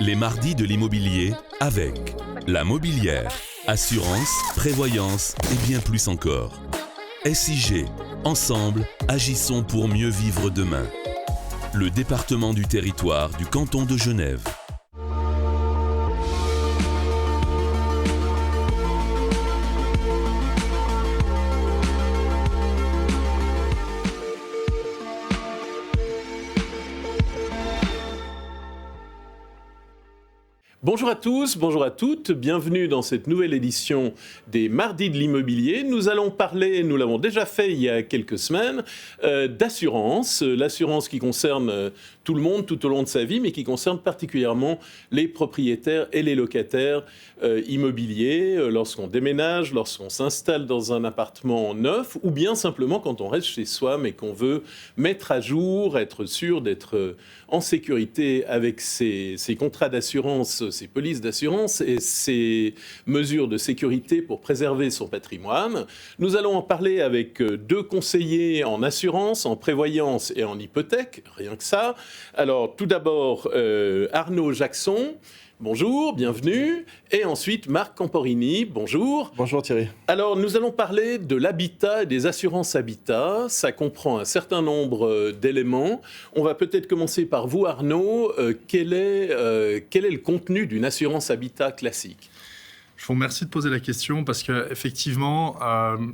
Les mardis de l'immobilier avec la Mobilière, assurance, prévoyance et bien plus encore. SIG, ensemble, agissons pour mieux vivre demain. Le département du territoire du canton de Genève. Bonjour à tous, bonjour à toutes, bienvenue dans cette nouvelle édition des Mardis de l'immobilier. Nous allons parler, nous l'avons déjà fait il y a quelques semaines, d'assurance, l'assurance qui concerne tout le monde tout au long de sa vie, mais qui concerne particulièrement les propriétaires et les locataires immobiliers lorsqu'on déménage, lorsqu'on s'installe dans un appartement neuf, ou bien simplement quand on reste chez soi, mais qu'on veut mettre à jour, être sûr d'être en sécurité avec ses contrats d'assurance, ses polices d'assurance et ses mesures de sécurité pour préserver son patrimoine. Nous allons en parler avec deux conseillers en assurance, en prévoyance et en hypothèque, rien que ça. Alors, tout d'abord, Arnaud Jackson. Bonjour, bienvenue. Et ensuite, Marc Camporini, bonjour. Bonjour Thierry. Alors, nous allons parler de l'habitat et des assurances habitat. Ça comprend un certain nombre d'éléments. On va peut-être commencer par vous, Arnaud. Quel est le contenu d'une assurance habitat classique ? Je vous remercie de poser la question parce qu'effectivement,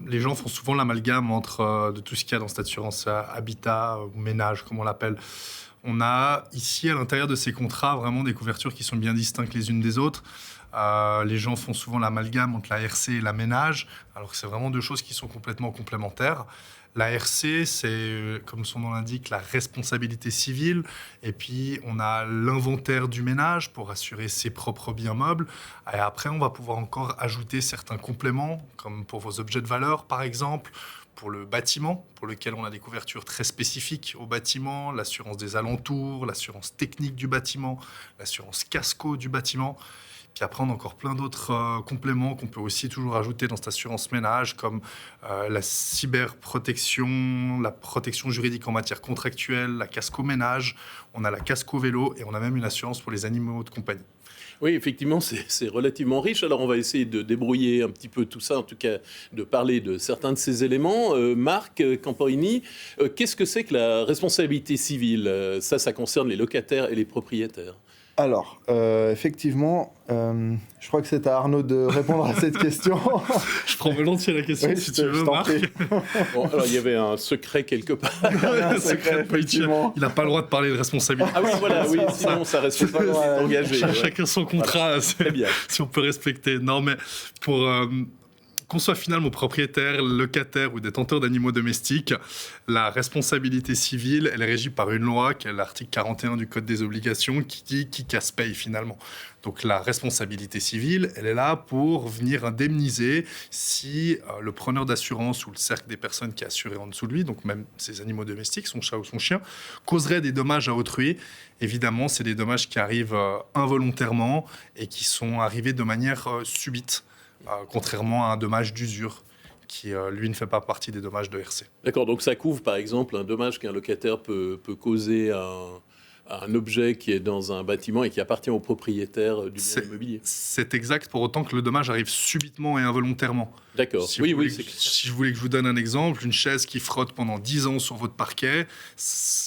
les gens font souvent l'amalgame entre de tout ce qu'il y a dans cette assurance habitat ou ménage, comme on l'appelle. On a ici, à l'intérieur de ces contrats, vraiment des couvertures qui sont bien distinctes les unes des autres. Les gens font souvent l'amalgame entre la RC et la ménage, alors que c'est vraiment deux choses qui sont complètement complémentaires. La RC, c'est, comme son nom l'indique, la responsabilité civile. Et puis, on a l'inventaire du ménage pour assurer ses propres biens meubles. Et après, on va pouvoir encore ajouter certains compléments, comme pour vos objets de valeur, par exemple, pour le bâtiment, pour lequel on a des couvertures très spécifiques au bâtiment, l'assurance des alentours, l'assurance technique du bâtiment, l'assurance casco du bâtiment. Puis après, on a encore plein d'autres compléments qu'on peut aussi toujours ajouter dans cette assurance ménage, comme la cyberprotection, la protection juridique en matière contractuelle, la casco ménage, on a la casco vélo et on a même une assurance pour les animaux de compagnie. Oui, effectivement, c'est relativement riche. Alors, on va essayer de débrouiller un petit peu tout ça, en tout cas, de parler de certains de ces éléments. Marc Camporini, qu'est-ce que c'est que la responsabilité civile ? Ça concerne les locataires et les propriétaires. Alors, effectivement, je crois que c'est à Arnaud de répondre à cette question. Je prends volontiers la question, si tu veux, Marc. Bon, alors, il y avait un secret quelque part. Il n'a pas le droit de parler de responsabilité. Ah oui, voilà, oui, sinon ça reste pas engagé. Chacun son contrat, voilà. Très bien. Si on peut respecter. Non, mais pour... qu'on soit finalement propriétaire, locataire ou détenteur d'animaux domestiques, la responsabilité civile, elle est régie par une loi, qui est l'article 41 du Code des obligations, qui dit qui casse paye finalement. Donc la responsabilité civile, elle est là pour venir indemniser si le preneur d'assurance ou le cercle des personnes qui est assuré en dessous de lui, donc même ses animaux domestiques, son chat ou son chien, causerait des dommages à autrui. Évidemment, c'est des dommages qui arrivent involontairement et qui sont arrivés de manière subite. Contrairement à un dommage d'usure qui, lui, ne fait pas partie des dommages de RC. D'accord, donc ça couvre, par exemple, un dommage qu'un locataire peut causer à un objet qui est dans un bâtiment et qui appartient au propriétaire du bien immobilier. C'est exact, pour autant que le dommage arrive subitement et involontairement. D'accord, si je voulais que je vous donne un exemple, une chaise qui frotte pendant 10 ans sur votre parquet,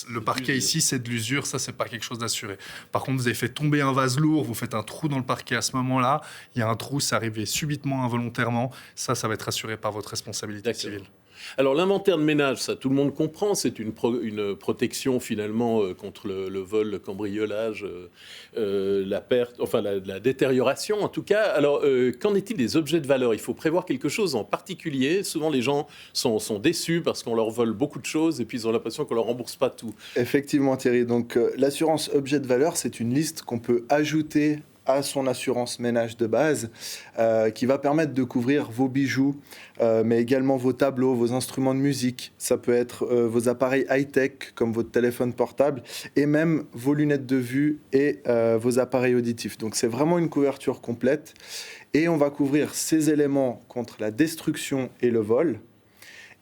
le parquet ici, c'est de l'usure, ça, c'est pas quelque chose d'assuré. Par contre, vous avez fait tomber un vase lourd, vous faites un trou dans le parquet à ce moment-là, il y a un trou, c'est arrivé subitement, involontairement, ça va être assuré par votre responsabilité civile. Alors l'inventaire de ménage, ça tout le monde comprend, c'est une protection finalement contre le vol, le cambriolage, la perte, enfin la détérioration en tout cas. Alors qu'en est-il des objets de valeur ? Il faut prévoir quelque chose en particulier. Souvent les gens sont déçus parce qu'on leur vole beaucoup de choses et puis ils ont l'impression qu'on leur rembourse pas tout. Effectivement Thierry, donc l'assurance objet de valeur, c'est une liste qu'on peut ajouter à son assurance ménage de base, qui va permettre de couvrir vos bijoux, mais également vos tableaux, vos instruments de musique. Ça peut être vos appareils high-tech, comme votre téléphone portable, et même vos lunettes de vue et vos appareils auditifs. Donc c'est vraiment une couverture complète. Et on va couvrir ces éléments contre la destruction et le vol.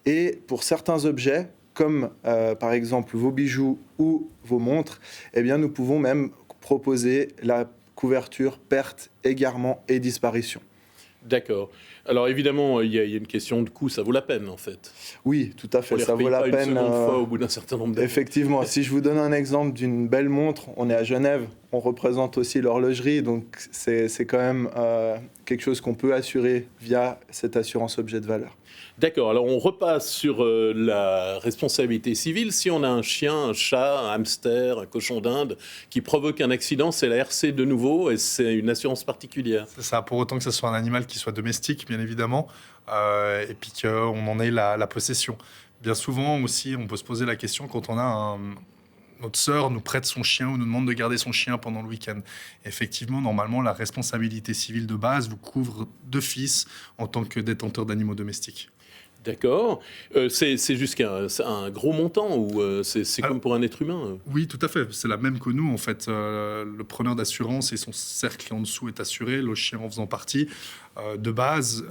Et pour certains objets, comme par exemple vos bijoux ou vos montres, eh bien, nous pouvons même proposer la couverture, perte, égarement et disparition. D'accord. Alors évidemment, il y a une question de coût, ça vaut la peine en fait. Oui, tout à fait, ça vaut la peine. Une seconde fois au bout d'un certain nombre d'années. Effectivement, si je vous donne un exemple d'une belle montre, on est à Genève, on représente aussi l'horlogerie, donc c'est quand même quelque chose qu'on peut assurer via cette assurance objet de valeur. D'accord, alors on repasse sur la responsabilité civile. Si on a un chien, un chat, un hamster, un cochon d'Inde qui provoque un accident, c'est la RC de nouveau et c'est une assurance particulière. C'est ça, pour autant que ce soit un animal qui soit domestique, bien évidemment, et puis qu'on en ait la possession. Bien souvent aussi, on peut se poser la question quand on a notre sœur nous prête son chien ou nous demande de garder son chien pendant le week-end. Effectivement, normalement, la responsabilité civile de base vous couvre d'office en tant que détenteur d'animaux domestiques. D'accord. C'est jusqu'à un gros montant ou c'est comme pour un être humain Oui, tout à fait. C'est la même que nous, en fait. Le preneur d'assurance et son cercle en dessous est assuré, le chien en faisant partie. De base,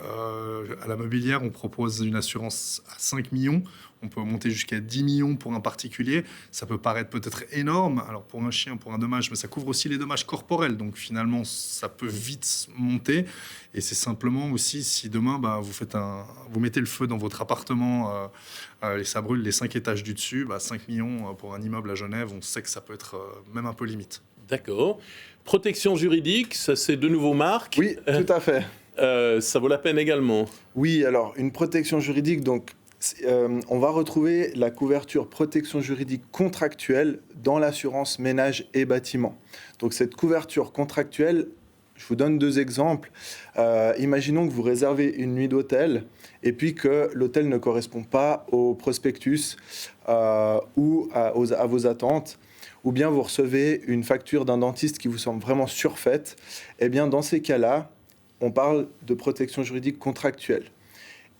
à la mobilière, on propose une assurance à 5 millions. On peut monter jusqu'à 10 millions pour un particulier. Ça peut paraître peut-être énorme, alors pour un chien, pour un dommage, mais ça couvre aussi les dommages corporels. Donc finalement, ça peut vite monter. Et c'est simplement aussi si demain, vous mettez le feu dans votre appartement, et ça brûle les 5 étages du dessus, 5 millions pour un immeuble à Genève, on sait que ça peut être même un peu limite. D'accord. Protection juridique, ça c'est de nouveaux marques. Oui, tout à fait. Ça vaut la peine également. Oui, alors une protection juridique, donc on va retrouver la couverture protection juridique contractuelle dans l'assurance ménage et bâtiment. Donc cette couverture contractuelle, je vous donne 2 exemples. Imaginons que vous réservez une nuit d'hôtel et puis que l'hôtel ne correspond pas au prospectus ou à vos attentes, ou bien vous recevez une facture d'un dentiste qui vous semble vraiment surfaite. Eh bien, dans ces cas-là, on parle de protection juridique contractuelle.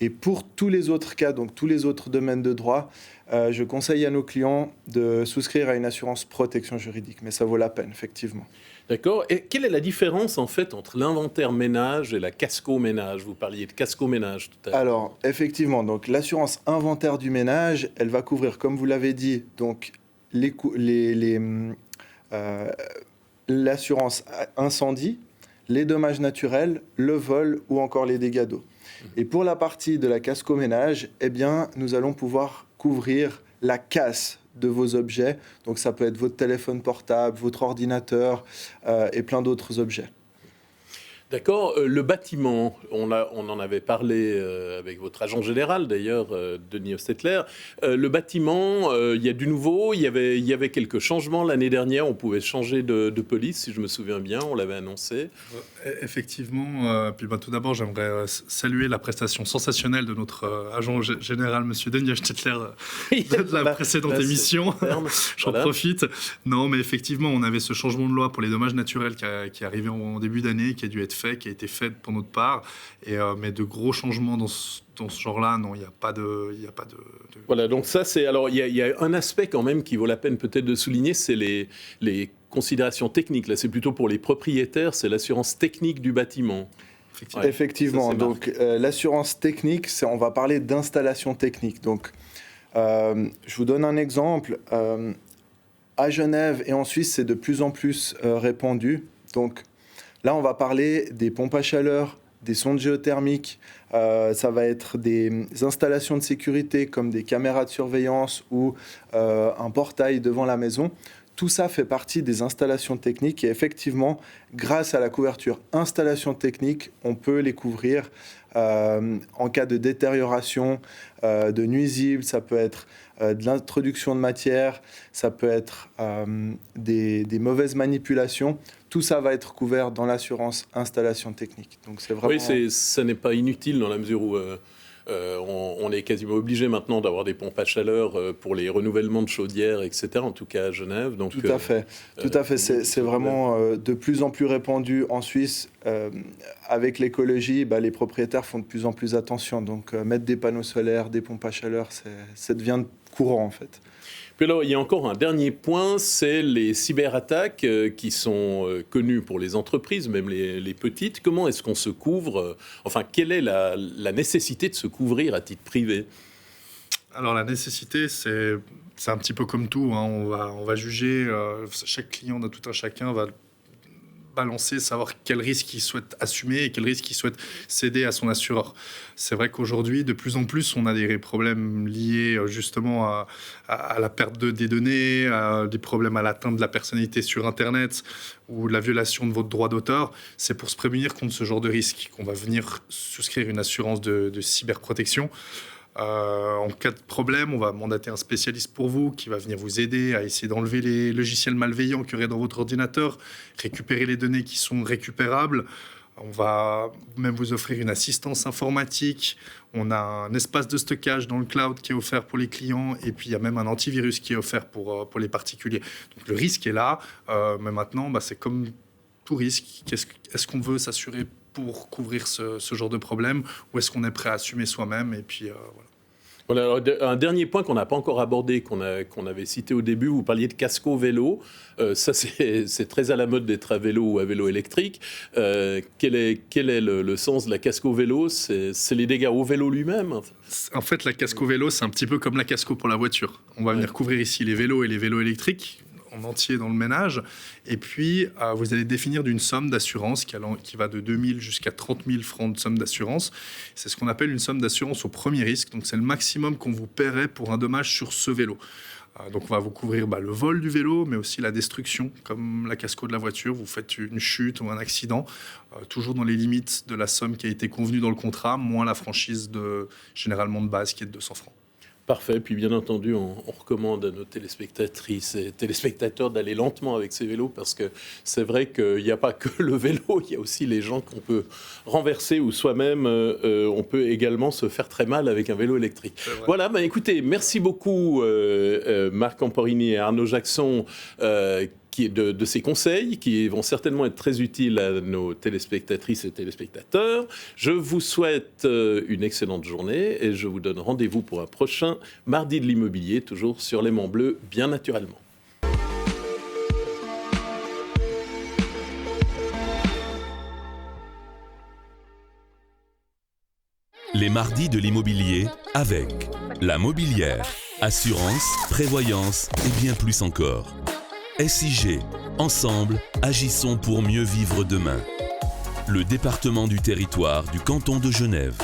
Et pour tous les autres cas, donc tous les autres domaines de droit, je conseille à nos clients de souscrire à une assurance protection juridique. Mais ça vaut la peine, effectivement. D'accord. Et quelle est la différence, en fait, entre l'inventaire ménage et la casco ménage ? Vous parliez de casco ménage tout à l'heure. Alors, effectivement, donc, l'assurance inventaire du ménage, elle va couvrir, comme vous l'avez dit, donc, l'assurance incendie, les dommages naturels, le vol ou encore les dégâts d'eau. Et pour la partie de la casco ménage, eh bien, nous allons pouvoir couvrir la casse de vos objets. Donc ça peut être votre téléphone portable, votre ordinateur et plein d'autres objets. D'accord. Le bâtiment, on en avait parlé avec votre agent général d'ailleurs, Denis Hostetler. Le bâtiment, il y a du nouveau, il y avait quelques changements l'année dernière. On pouvait changer de police, si je me souviens bien, on l'avait annoncé. Effectivement. Puis tout d'abord, j'aimerais saluer la prestation sensationnelle de notre agent général, Monsieur Denis Hostetler, de la précédente émission. J'en profite. Non, mais effectivement, on avait ce changement de loi pour les dommages naturels qui est arrivé en début d'année, qui a dû être qui a été fait pour notre part, mais de gros changements dans ce genre-là, non, il n'y a pas de... Voilà, donc ça, c'est... Alors, il y a un aspect quand même qui vaut la peine peut-être de souligner, c'est les considérations techniques. Là, c'est plutôt pour les propriétaires, c'est l'assurance technique du bâtiment. Effectivement, donc l'assurance technique, on va parler d'installation technique. Donc, je vous donne un exemple. À Genève et en Suisse, c'est de plus en plus répandu. Donc, là, on va parler des pompes à chaleur, des sondes géothermiques, ça va être des installations de sécurité comme des caméras de surveillance ou un portail devant la maison. Tout ça fait partie des installations techniques et effectivement, grâce à la couverture installation technique, on peut les couvrir en cas de détérioration, de nuisibles, ça peut être de l'introduction de matière, ça peut être des mauvaises manipulations. Tout ça va être couvert dans l'assurance installation technique. Donc c'est vraiment... Oui, ça n'est pas inutile dans la mesure où on est quasiment obligé maintenant d'avoir des pompes à chaleur pour les renouvellements de chaudières, etc. En tout cas à Genève. Donc, tout à fait. C'est vraiment de plus en plus répandu en Suisse. Avec l'écologie, les propriétaires font de plus en plus attention. Donc mettre des panneaux solaires, des pompes à chaleur, ça devient courant en fait. Puis alors, il y a encore un dernier point, c'est les cyberattaques qui sont connues pour les entreprises, même les petites. Comment est-ce qu'on se couvre ? Enfin, quelle est la nécessité de se couvrir à titre privé ? Alors, la nécessité, c'est un petit peu comme tout. Hein. On va juger, chaque client de tout un chacun va balancer, savoir quel risque il souhaite assumer et quel risque il souhaite céder à son assureur. C'est vrai qu'aujourd'hui, de plus en plus, on a des problèmes liés justement à la perte des données, à des problèmes à l'atteinte de la personnalité sur Internet ou la violation de votre droit d'auteur. C'est pour se prémunir contre ce genre de risque qu'on va venir souscrire une assurance de cyberprotection. En cas de problème, on va mandater un spécialiste pour vous qui va venir vous aider à essayer d'enlever les logiciels malveillants qu'il y aurait dans votre ordinateur, récupérer les données qui sont récupérables. On va même vous offrir une assistance informatique. On a un espace de stockage dans le cloud qui est offert pour les clients. Et puis, il y a même un antivirus qui est offert pour les particuliers. Donc, le risque est là. Mais maintenant, c'est comme tout risque. Est-ce qu'on veut s'assurer pour couvrir ce genre de problème, ou est-ce qu'on est prêt à assumer soi-même et puis voilà. Voilà, alors, un dernier point qu'on n'a pas encore abordé, qu'on avait cité au début, vous parliez de casco vélo. Ça, c'est très à la mode d'être à vélo ou à vélo électrique. Quel est le sens de la casco vélo ? C'est les dégâts au vélo lui-même. En fait, la casco vélo, c'est un petit peu comme la casco pour la voiture. On va venir couvrir ici les vélos et les vélos électriques en entier dans le ménage. Et puis, vous allez définir d'une somme d'assurance qui va de 2 000 jusqu'à 30 000 francs de somme d'assurance. C'est ce qu'on appelle une somme d'assurance au premier risque. Donc, c'est le maximum qu'on vous paierait pour un dommage sur ce vélo. Donc, on va vous couvrir le vol du vélo, mais aussi la destruction, comme la casco de la voiture. Vous faites une chute ou un accident, toujours dans les limites de la somme qui a été convenue dans le contrat, moins la franchise généralement de base qui est de 200 francs. Parfait. Puis bien entendu, on recommande à nos téléspectatrices et téléspectateurs d'aller lentement avec ces vélos parce que c'est vrai qu'il n'y a pas que le vélo, il y a aussi les gens qu'on peut renverser ou soi-même, on peut également se faire très mal avec un vélo électrique. Voilà, écoutez, merci beaucoup Marc Camporini et Arnaud Jackson de ces conseils qui vont certainement être très utiles à nos téléspectatrices et téléspectateurs. Je vous souhaite une excellente journée et je vous donne rendez-vous pour un prochain Mardi de l'immobilier, toujours sur l'Aimant Bleu, bien naturellement. Les Mardis de l'immobilier avec la Mobilière, assurance, prévoyance et bien plus encore. SIG, ensemble, agissons pour mieux vivre demain. Le département du territoire du canton de Genève.